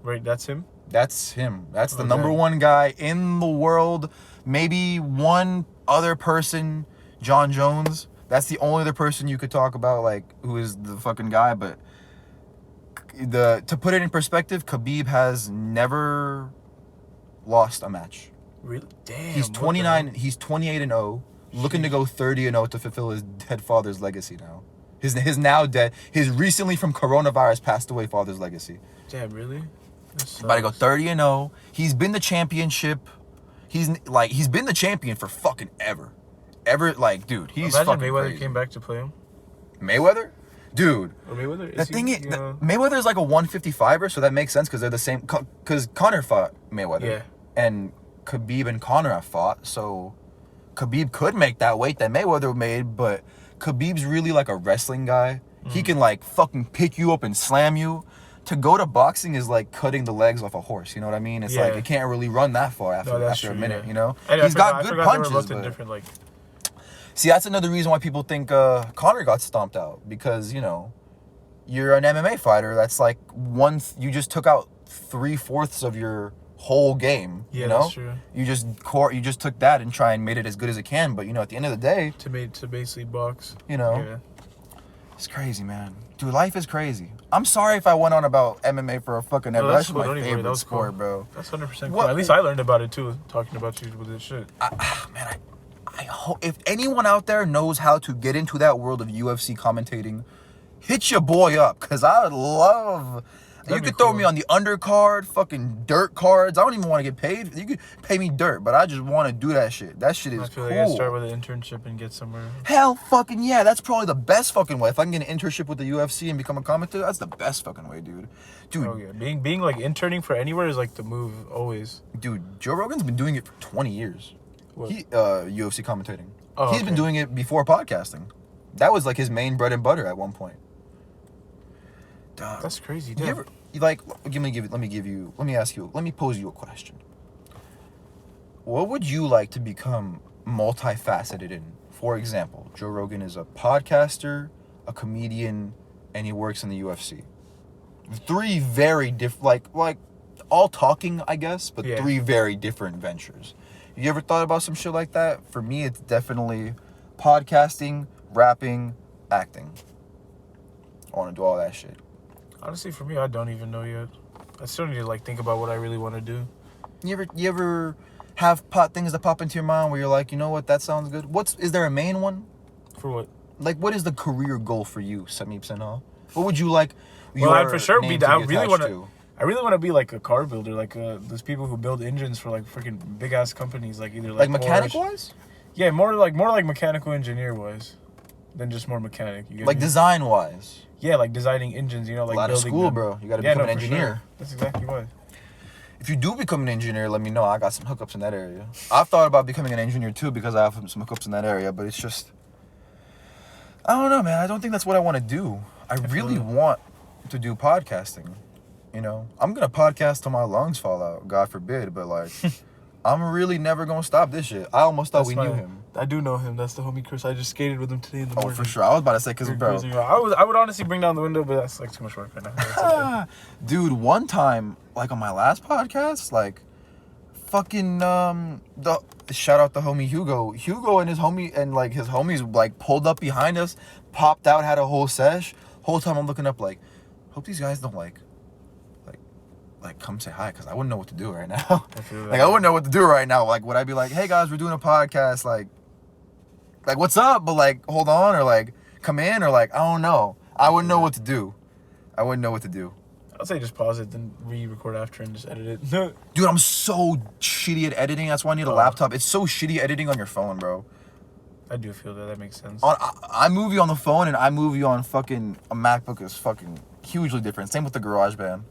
Right, that's him? That's him. That's the number 1 guy in the world. Maybe one other person, John Jones. That's the only other person you could talk about, like, who is the fucking guy. But to put it in perspective, Khabib has never lost a match. Really? Damn. He's 29. He's 28-0, looking to go 30-0 to fulfill his dead father's legacy now. His now dead, his recently from coronavirus passed away father's legacy. Damn, really? About to go 30-0. He's been the championship. He's been the champion for fucking ever. Like, dude, he's Imagine fucking Mayweather crazy. came back to play him. Mayweather? Dude. Or Mayweather? The thing is, Mayweather is like a 155er, so that makes sense because they're the same. Because Conor fought Mayweather. Yeah. And Khabib and Conor have fought, so Khabib could make that weight that Mayweather made, but Khabib's really like a wrestling guy. He can like fucking pick you up and slam you. To go to boxing is like cutting the legs off a horse. You know what I mean? It's like it can't really run that far after a minute. Yeah. He's got good punches. But different, like... See, that's another reason why people think Conor got stomped out because you're an MMA fighter. That's like you just took out 3/4 of your whole game. Yeah, that's true. You just took that and made it as good as it can. But at the end of the day, to basically box. Yeah. It's crazy, man. Dude, life is crazy. I'm sorry if I went on about MMA for a fucking ever. That's my favorite sport, bro. That's 100% cool. At least I learned about it too, talking about you with this shit. Man, I hope if anyone out there knows how to get into that world of UFC commentating, hit your boy up, because I would love... You could throw me on the undercard, fucking dirt cards. I don't even want to get paid. You could pay me dirt, but I just want to do that shit. That shit is cool. I feel like I start with an internship and get somewhere. Hell fucking yeah. That's probably the best fucking way. If I can get an internship with the UFC and become a commentator, that's the best fucking way, dude. Oh, yeah. Being like interning for anywhere is like the move always. Dude, Joe Rogan's been doing it for 20 years. What? UFC commentating. Oh, He's been doing it before podcasting. That was like his main bread and butter at one point. That's crazy, dude. Let me pose you a question. What would you like to become multifaceted in? For example, Joe Rogan is a podcaster, a comedian, and he works in the UFC. 3 very different, like all talking, I guess, but 3 very different ventures. You ever thought about some shit like that? For me, it's definitely podcasting, rapping, acting. I want to do all that shit. Honestly, for me, I don't even know yet. I still need to like think about what I really want to do. You ever have things that pop into your mind where you're like, you know what, that sounds good? Is there a main one? For what? like, what is the career goal for you, Sameep Sinha? What would you like? Well, I'd for sure be. I really want to be like a car builder, like those people who build engines for like freaking big ass companies, like either like mechanic wise. Yeah, more like mechanical engineer wise, than just more mechanic. You get like me? Design wise. Yeah, like designing engines. You know, like a lot of school, bro. You got to become an engineer. Sure. That's exactly why. If you do become an engineer, let me know. I got some hookups in that area. I've thought about becoming an engineer too because I have some hookups in that area, but it's just, I don't know, man. I don't think that's what I want to do. I really want to do podcasting. You know, I'm gonna podcast till my lungs fall out, God forbid. But like, I'm really never gonna stop this shit. I almost thought we knew him. I do know him. That's the homie Chris. I just skated with him today in the morning. Oh, for sure. I was about to say because bro, I would honestly bring down the window, but that's like too much work right now. Okay. Dude, one time, like on my last podcast, like, fucking the shout out the homie Hugo. Hugo and his homies like pulled up behind us, popped out, had a whole sesh. Whole time I'm looking up like, hope these guys don't like come say hi, because I wouldn't know what to do right now. I wouldn't know what to do right now. Like, would I be like, hey guys, we're doing a podcast, like what's up? But like, hold on, or like come in, or like, I don't know. I wouldn't know what to do. I'd say just pause it, then re-record after and just edit it. Dude, I'm so shitty at editing. That's why I need a laptop. It's so shitty editing on your phone, bro. I do feel that. That makes sense. On iMovie on the phone and iMovie on fucking a MacBook is fucking hugely different. Same with the GarageBand.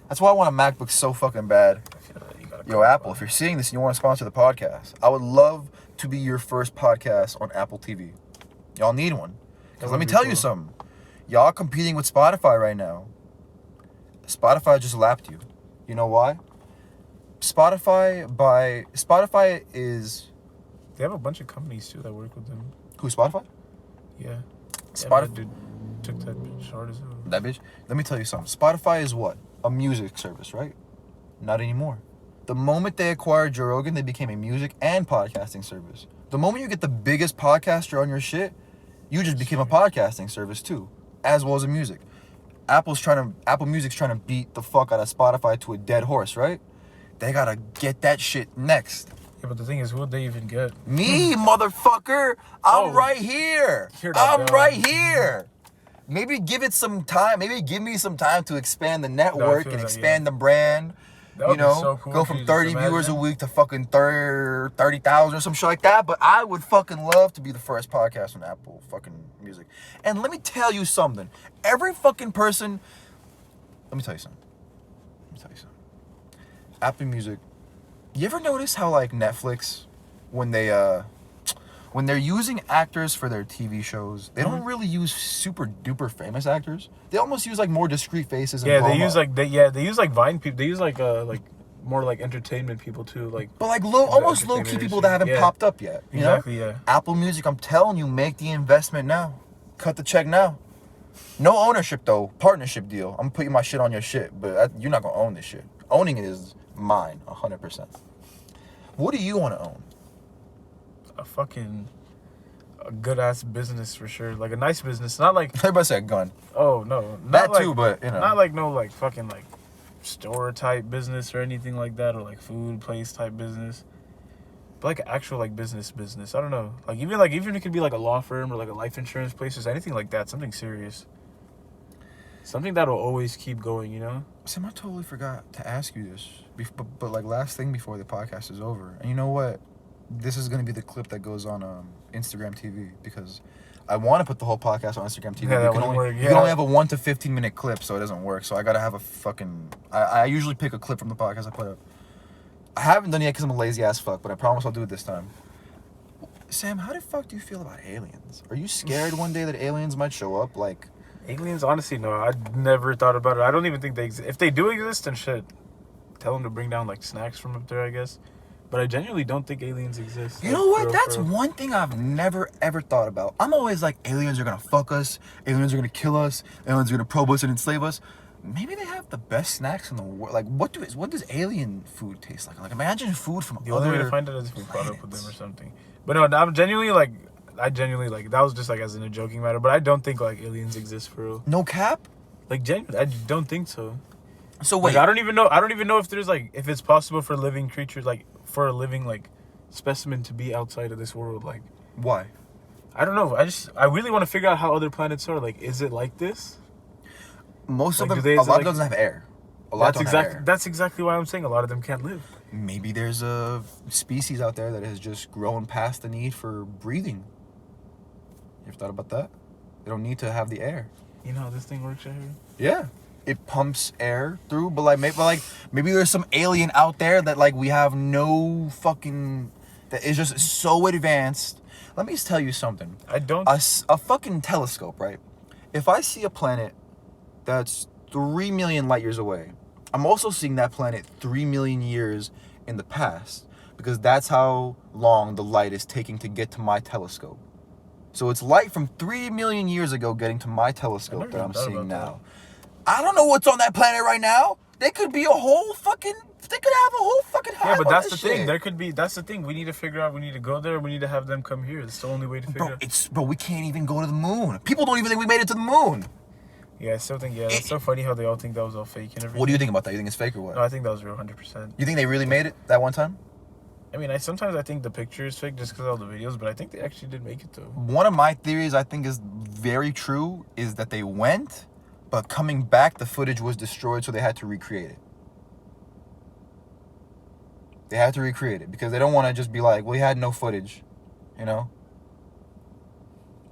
That's why I want a MacBook so fucking bad. Yo, Apple, if you're seeing this and you want to sponsor the podcast, I would love to be your first podcast on Apple TV. Y'all need one. Because let me tell you something. Y'all competing with Spotify right now. Spotify just lapped you. You know why? Spotify is... They have a bunch of companies too that work with them. Who, Spotify? Yeah. Spotify Dude took that bitch hard as hell. That bitch? Let me tell you something. Spotify is what? A music service, right? Not anymore. The moment they acquired Joe Rogan, they became a music and podcasting service. The moment you get the biggest podcaster on your shit, you just became a podcasting service too, as well as a music. Apple Music's trying to beat the fuck out of Spotify to a dead horse, right? They gotta get that shit next. Yeah, but the thing is, who would they even get? Me, motherfucker! I'm right here. Right here. Maybe give it some time. Maybe give me some time to expand the network and expand the brand. You know, so cool go from 30 viewers a week to fucking 30,000 or some shit like that. But I would fucking love to be the first podcast on Apple fucking Music. And let me tell you something. Every fucking person... Let me tell you something. Apple Music. You ever notice how, like, Netflix, when they're using actors for their TV shows, they don't really use super duper famous actors. They almost use like more discreet faces. Yeah, they use like Vine people. They use like more like entertainment people too. Like, but like almost low key people that haven't popped up yet. You exactly. know? Yeah. Apple Music, I'm telling you, make the investment now. Cut the check now. No ownership though. Partnership deal. I'm putting my shit on your shit, but you're not gonna own this shit. Owning it is mine, 100%. What do you want to own? A good ass business for sure, like a nice business, not like everybody said gun. Oh no, that like, too, but you know, not like no like fucking like store type business or anything like that, or like food place type business, but like actual like business. I don't know, like even it could be like a law firm or like a life insurance place or anything like that, something serious, something that'll always keep going, you know. Sam, I totally forgot to ask you this, but like last thing before the podcast is over, and you know what? This is going to be the clip that goes on Instagram TV because I want to put the whole podcast on Instagram TV. Yeah, you can only have a 1 to 15 minute clip, so it doesn't work. So I got to have a fucking... I usually pick a clip from the podcast I put up. I haven't done it yet because I'm a lazy ass fuck, but I promise I'll do it this time. Sam, how the fuck do you feel about aliens? Are you scared one day that aliens might show up? Like, aliens, honestly, no. I never thought about it. I don't even think they exist. If they do exist, then shit, tell them to bring down like snacks from up there, I guess. But I genuinely don't think aliens exist. You know what? That's one thing I've never, ever thought about. I'm always like, aliens are going to fuck us. Aliens are going to kill us. Aliens are going to probe us and enslave us. Maybe they have the best snacks in the world. Like, what does alien food taste like? Like, imagine food from the only way to find it is if we caught up with them or something. But no, I'm genuinely like, that was just like as in a joking matter. But I don't think like aliens exist for real. No cap? Like, genuinely, I don't think so. So wait. Like, I don't even know if there's like, if it's possible for living creatures, like, for a living like specimen to be outside of this world. Like, why? I don't know. I really want to figure out how other planets are. Like, is it like this? Most Like, of them, do they- a is it lot like- doesn't have air. A lot don't have air. That's exactly why I'm saying a lot of them can't live. Maybe there's a species out there that has just grown past the need for breathing. You ever thought about that? They don't need to have the air. You know how this thing works right here? Yeah. It pumps air through, but maybe there's some alien out there that like we have no fucking, that is just so advanced. Let me just tell you something. I don't. A fucking telescope, right? If I see a planet that's 3 million light years away, I'm also seeing that planet 3 million years in the past, because that's how long the light is taking to get to my telescope. So it's light from 3 million years ago getting to my telescope that I'm seeing now. I don't know what's on that planet right now. They could be a whole fucking, they could have a whole fucking hive. Yeah, but on that's this the thing. shit. There could be. That's the thing. We need to figure out. We need to go there. We need to have them come here. It's the only way to figure out. Bro, we can't even go to the moon. People don't even think we made it to the moon. Yeah, I still think. Yeah, it's so funny how they all think that was all fake and everything. What do you think about that? You think it's fake or what? No, I think that was real, 100%. You think they really made it that one time? I mean, sometimes I think the picture is fake just because of all the videos, but I think they actually did make it though. One of my theories I think is very true is that they went, but coming back, the footage was destroyed, so they had to recreate it. They had to recreate it because they don't want to just be like, we had no footage, you know?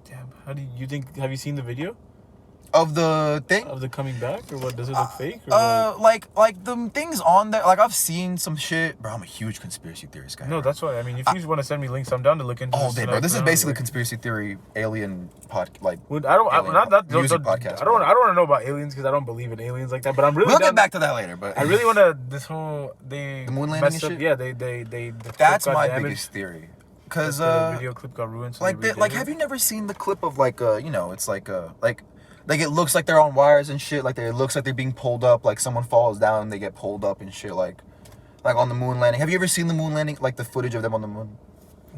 Damn, how do you think? Have you seen the video Of the thing? of the coming back, or what? Does it look fake? Or Like the things on there, like I've seen some shit. Bro, I'm a huge conspiracy theorist guy. no, that's why. I mean, if you want to send me links, I'm down to look into all this day, and, bro. like, This is learn basically how it conspiracy theory, alien works. I don't. alien Not that. music podcast, I don't want to know about aliens because I don't believe in aliens like that. But I'm really. We'll down, get back to that later, but I really want to. This whole the moon landing messed and up. shit? Yeah, they the that's clip got my damaged. biggest theory. Cause The video clip got ruined. So they redid it. have you never seen the clip of it's like it looks like they're on wires and shit, it looks like they're being pulled up, like someone falls down and they get pulled up and shit, like on the moon landing. Have you ever seen the moon landing, like the footage of them on the moon?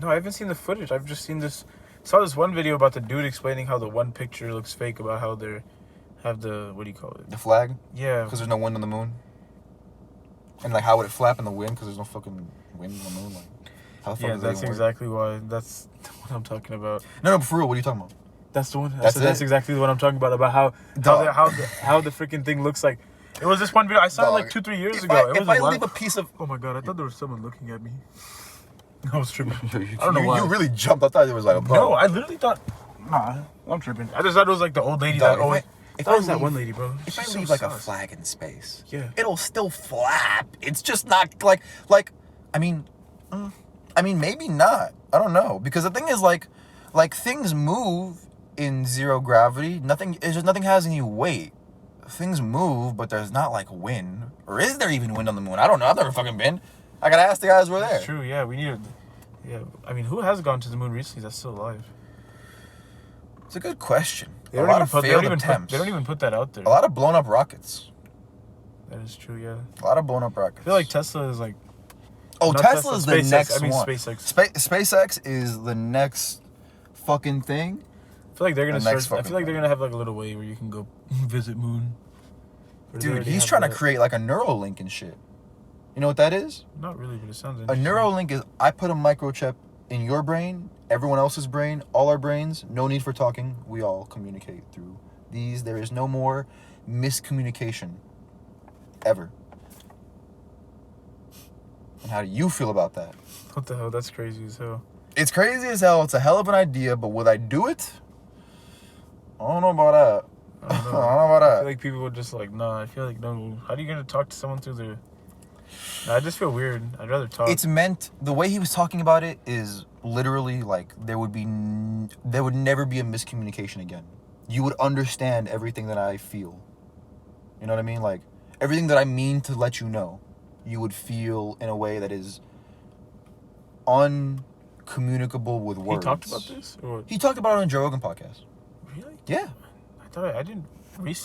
No, I haven't seen the footage. I've just seen this. Saw this one video about the dude explaining how the one picture looks fake, about how they have the, what do you call it? The flag? Yeah. Because there's no wind on the moon. And like how would it flap in the wind? Because there's no fucking wind on the moon. Like how the fuck Yeah, does that that's even work? exactly why. That's what I'm talking about. No, but for real, what are you talking about? That's the one. That's That's it? exactly what I'm talking about. About how the freaking thing looks like. It was this one video I saw it like 2-3 years ago. If I leave a piece of, oh my god, I thought there was someone looking at me. I was tripping. I don't know why. You really jumped. I thought it was like a bug. No, I literally thought. Nah, I'm tripping. I just thought it was like the old lady Dog, that always. if That I was that leave- one lady, bro. If I She's so leave like a sus. flag in space, Yeah. it'll still flap. It's just not I mean maybe not. I don't know, because the thing is like things move in zero gravity. Nothing has any weight. Things move, but there's not like wind. Or is there even wind on the moon? I don't know. I've never fucking been. I gotta ask the guys who were there. It's true, yeah. We need to. Yeah, I mean, who has gone to the moon recently that's still alive? It's a good question. They A don't lot even of put. They failed don't even attempts. put. They don't even put that out there. A lot of blown up rockets. That is true, yeah. A lot of blown up rockets. I feel like Tesla is like. Oh, not Tesla is the SpaceX, next I mean one. SpaceX. SpaceX is the next fucking thing. I feel like they're gonna The next start. I fucking feel like they're thing. gonna have like a little way where you can go visit moon. Or do they Dude, already he's have trying to that? create like a Neuralink and shit. You know what that is? Not really, but it sounds A interesting. Neuralink is I put a microchip in your brain, everyone else's brain, all our brains. No need for talking. We all communicate through these. There is no more miscommunication. Ever. And how do you feel about that? What the hell? That's crazy as hell. It's crazy as hell. It's a hell of an idea, but would I do it? I don't know about that. I I don't don't know. know about I that. feel like people would just like, nah. I feel like no. How are you gonna talk to someone through their? Nah, I just feel weird. I'd rather talk. It's meant, the way he was talking about it is literally like there would never be a miscommunication again. You would understand everything that I feel. You know what I mean? Like everything that I mean to let you know, you would feel in a way that is uncommunicable with He words. talked about this, or what? He talked about it on Joe Rogan podcast. Really? Yeah. I thought I didn't.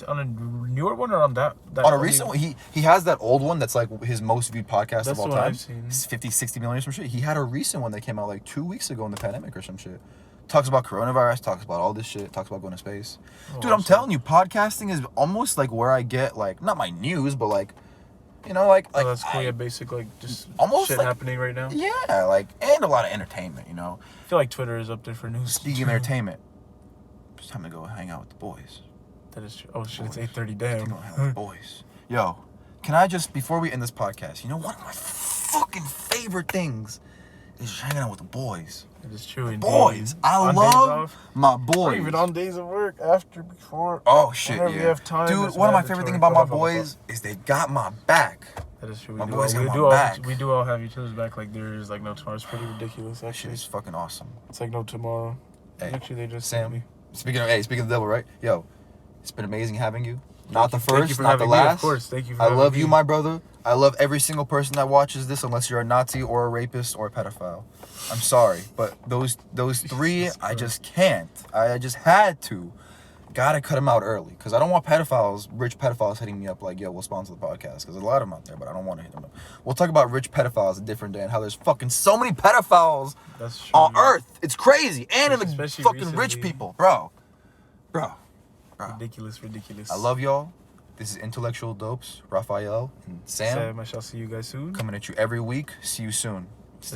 On a newer one or on that On a only- recent one, he has that old one that's like his most viewed podcast That's of all the one time. I've seen. It's 50, 60 million or some shit. He had a recent one that came out like 2 weeks ago in the pandemic or some shit. Talks about coronavirus, talks about all this shit, talks about going to space. Oh, Dude, I'm awesome. telling you, podcasting is almost like where I get like, not my news, but like You know, like Oh, that's cool. Yeah, basic like just almost shit like, happening right now. Yeah, like, and a lot of entertainment. You know. I feel like Twitter is up there for news. Speaking of entertainment, it's time to go hang out with the boys. That is true. Oh shit, it's 8:30. Time to Damn. go hang out with the boys. Yo, can I just before we end this podcast? You know, one of my fucking favorite things is hanging out with the boys. That is true. Indeed. Boys, I love my boys. Or even on days of work, after, before. Oh shit, whenever yeah. we have time. Dude, one of my favorite things about my boys is they got my back. That is true. My boys got my back. We do all have each other's back. Like there is like no tomorrow. It's pretty ridiculous. That shit Actually, is fucking awesome. it's like no tomorrow. Hey, Actually, they just Sam. sent me. Speaking of the devil, right? Yo, it's been amazing having you. Not the Thank you first, for not the having me, of last. course. Thank you for I having love me. you, my brother. I love every single person that watches this, unless you're a Nazi or a rapist or a pedophile. I'm sorry, but those three, I just can't. I just had to. Gotta cut them out early, because I don't want rich pedophiles hitting me up like, yo, we'll sponsor the podcast, because there's a lot of them out there, but I don't want to hit them up. We'll talk about rich pedophiles a different day and how there's fucking so many pedophiles on Earth. It's crazy. And in the Especially fucking rich recently. people. Bro. Ridiculous. I love y'all. This is Intellectual Dopes, Raphael and Sam. I shall see you guys soon. Coming at you every week. See you soon.